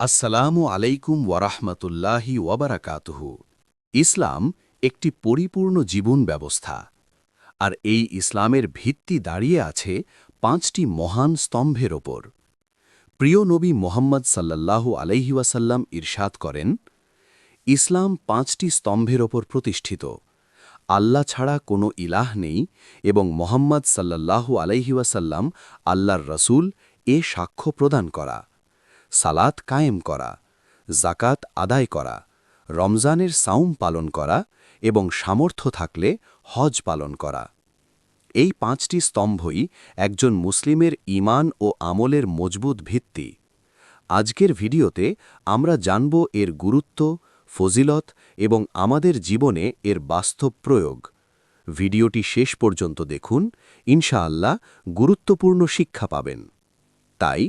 আসসালামু আলাইকুম ওয়ারাহমাতুল্লাহি ওয়াবারাকাতুহু। ইসলাম একটি পরিপূর্ণ জীবন ব্যবস্থা, আর এই ইসলামের ভিত্তি দাঁড়িয়ে আছে ৫টি মহান স্তম্ভের ওপর। প্রিয় নবী মোহাম্মদ সাল্লাল্লাহু আলাইহি ওয়াসাল্লাম ইরশাদ করেন, ইসলাম ৫টি স্তম্ভের ওপর প্রতিষ্ঠিত। আল্লাহ ছাড়া কোনো ইলাহ নেই এবং মোহাম্মদ সাল্লাল্লাহু আলাইহি ওয়াসাল্লাম আল্লাহর রসূল, এ সাক্ষ্য প্রদান করা। সালাত কায়েম করা, জাকাত আদায় করা, রমজানের সাউম পালন করা এবং সামর্থ্য থাকলে হজ পালন করা। এই ৫টি স্তম্ভই একজন মুসলিমের ঈমান ও আমলের মজবুত ভিত্তি। আজকের ভিডিওতে আমরা জানব এর গুরুত্ব, ফজিলত এবং আমাদের জীবনে এর বাস্তব প্রয়োগ। ভিডিওটি শেষ পর্যন্ত দেখুন, ইনশাআল্লাহ গুরুত্বপূর্ণ শিক্ষা পাবেন। তাই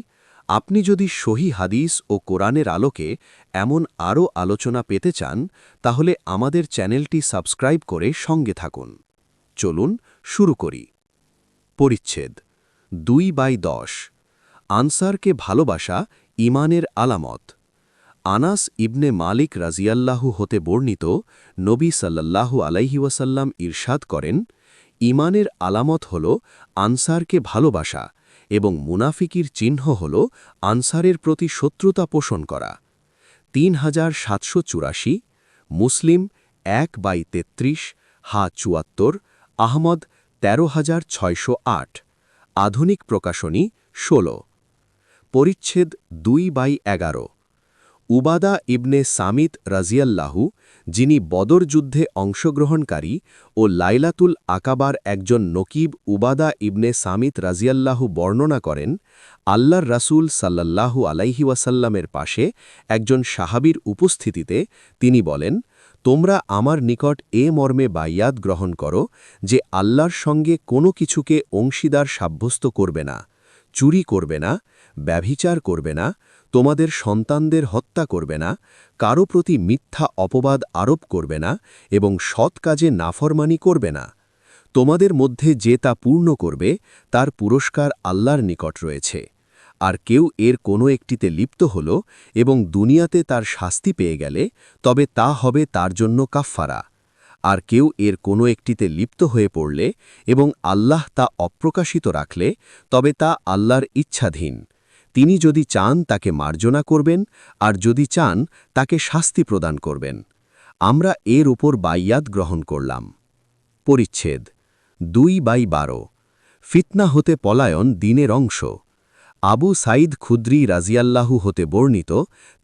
আপনি যদি সহি হাদিস ও কোরআনের আলোকে এমন আরও আলোচনা পেতে চান, তাহলে আমাদের চ্যানেলটি সাবস্ক্রাইব করে সঙ্গে থাকুন। চলুন শুরু করি। পরিচ্ছেদ ২/১০। আনসারকে ভালোবাসা ঈমানের আলামত। আনাস ইবনে মালিক রাজিয়াল্লাহু হতে বর্ণিত, নবী সাল্লাল্লাহু আলাইহি ওয়াসাল্লাম ইরশাদ করেন, ঈমানের আলামত হল আনসারকে ভালোবাসা এবং মুনাফিকির চিহ্ন হল আনসারের প্রতি শত্রুতা পোষণ করা। ৩৭৮৪, মুসলিম ১/৩৩, হা ৭৪, আহমদ ১৩৬০৮, আধুনিক প্রকাশনী ১৬। পরিচ্ছেদ ২/১১। উবাদা ইবনে সামিত রাজিয়াল্লাহু, যিনি বদর যুদ্ধে অংশগ্রহণকারী ও লাইলাতুল আকাবার একজন নকিব উবাদা ইবনে সামিত রাজিয়াল্লাহু বর্ণনা করেন, আল্লাহর রাসূল সাল্লাল্লাহু আলাইহি ওয়াসাল্লামের পাশে একজন সাহাবীর উপস্থিতিতে তিনি বলেন, তোমরা আমার নিকট এ মর্মে বাইয়াত গ্রহণ করো যে আল্লাহর সঙ্গে কোনো কিছুকে অংশীদার সাব্যস্ত করবে না, চুরি করবে না, ব্যভিচার করবে না, তোমাদের সন্তানদের হত্যা করবে না, কারো প্রতি মিথ্যা অপবাদ আরোপ করবে না এবং সৎ কাজে নাফরমানি করবে না। তোমাদের মধ্যে যে তা পূর্ণ করবে তার পুরস্কার আল্লাহর নিকট রয়েছে। আর কেউ এর কোনো একটিতে লিপ্ত হল এবং দুনিয়াতে তার শাস্তি পেয়ে গেলে, তবে তা হবে তার জন্য কাফফারা। আর কেউ এর কোনো একটিতে লিপ্ত হয়ে পড়লে এবং আল্লাহ তা অপ্রকাশিত রাখলে, তবে তা আল্লাহর ইচ্ছাধীন। তিনি যদি চান তাকে মার্জনা করবেন, আর যদি চান তাকে শাস্তি প্রদান করবেন। আমরা এর উপর বাইয়াত গ্রহণ করলাম। পরিচ্ছেদ ২/১২। ফিতনা হতে পলায়ন দ্বীনের অংশ। আবু সাঈদ খুদরি রাজিয়াল্লাহু হতে বর্ণিত,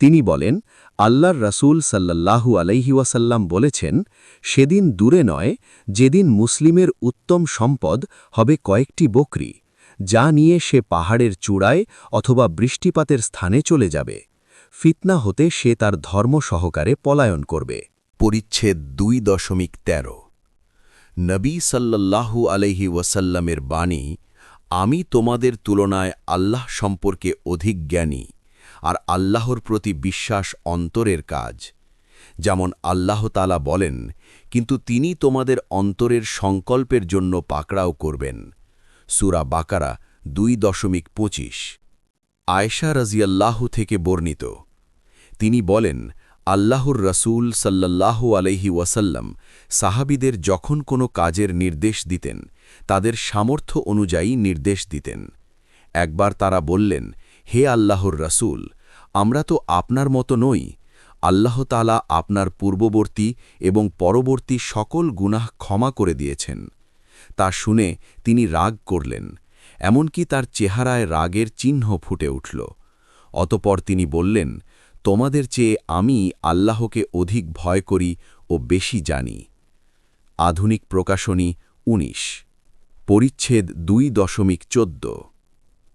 তিনি বলেন, আল্লাহর রাসূল সাল্লাল্লাহু আলাইহি ওয়াসাল্লাম বলেছেন, সেদিন দূরে নয় যেদিন মুসলিমের উত্তম সম্পদ হবে কয়েকটি বকরি, যা নিয়ে সে পাহাড়ের চূড়ায় অথবা বৃষ্টিপাতের স্থানে চলে যাবে। ফিতনা হতে সে তার ধর্ম সহকারে পলায়ন করবে। পরিচ্ছেদ ২.১৩। নবী সাল্লাল্লাহু আলাইহি ওয়াসাল্লামের বাণী, আমি তোমাদের তুলনায় আল্লাহ সম্পর্কে অধিক জ্ঞানী, আর আল্লাহর প্রতি বিশ্বাস অন্তরের কাজ। যেমন আল্লাহ তাআলা বলেন, কিন্তু তিনি তোমাদের অন্তরের সংকল্পের জন্য পাকড়াও করবেন। সূরা বাকারা ২.২৫। আয়েশা রাজিয়াল্লাহু থেকে বর্ণিত, তিনি বলেন, আল্লাহর রাসূল সাল্লাল্লাহু আলাইহি ওয়াসাল্লাম সাহাবীদের যখন কোনো কাজের নির্দেশ দিতেন, তাদের সামর্থ্য অনুযায়ী নির্দেশ দিতেন। একবার তারা বললেন, হে আল্লাহর রাসূল, আমরা তো আপনার মতো নই। আল্লাহ তাআলা আপনার পূর্ববর্তী এবং পরবর্তী সকল গুনাহ ক্ষমা করে দিয়েছেন। তা শুনে তিনি রাগ করলেন, এমনকি তার চেহারায় রাগের চিহ্ন ফুটে উঠল। অতঃপর তিনি বললেন, তোমাদের চেয়ে আমি আল্লাহকে অধিক ভয় করি ও বেশি জানি। আধুনিক প্রকাশনী ১৯। পরিচ্ছেদ ২.১৪।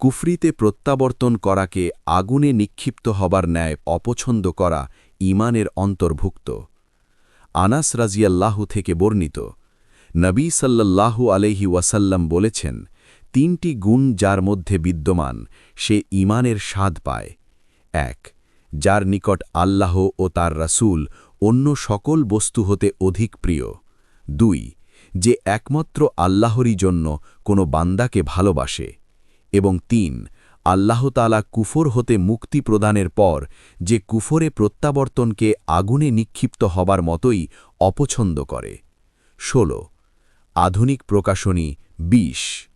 কুফরিতে প্রত্যাবর্তন করাকে আগুনে নিক্ষিপ্ত হবার ন্যায় অপছন্দ করা ঈমানের অন্তর্ভুক্ত। আনাস রাজিয়াল্লাহু থেকে বর্ণিত, নবী সাল্লাল্লাহু আলাইহি ওয়াসাল্লাম বলেছেন, ৩টি গুণ যার মধ্যে বিদ্যমান সে ঈমানের স্বাদ পায়। ১, যার নিকট আল্লাহ ও তার রাসূল অন্য সকল বস্তু হতে অধিক প্রিয়। ২, যে একমাত্র আল্লাহরই জন্য কোনো বান্দাকে ভালোবাসে। এবং ৩, আল্লাহ তাআলা কুফর হতে মুক্তি প্রদানের পর যে কুফরে প্রত্যাবর্তনকে আগুনে নিক্ষিপ্ত হবার মতোই অপছন্দ করে। ১৬ আধুনিক প্রকাশনী ২০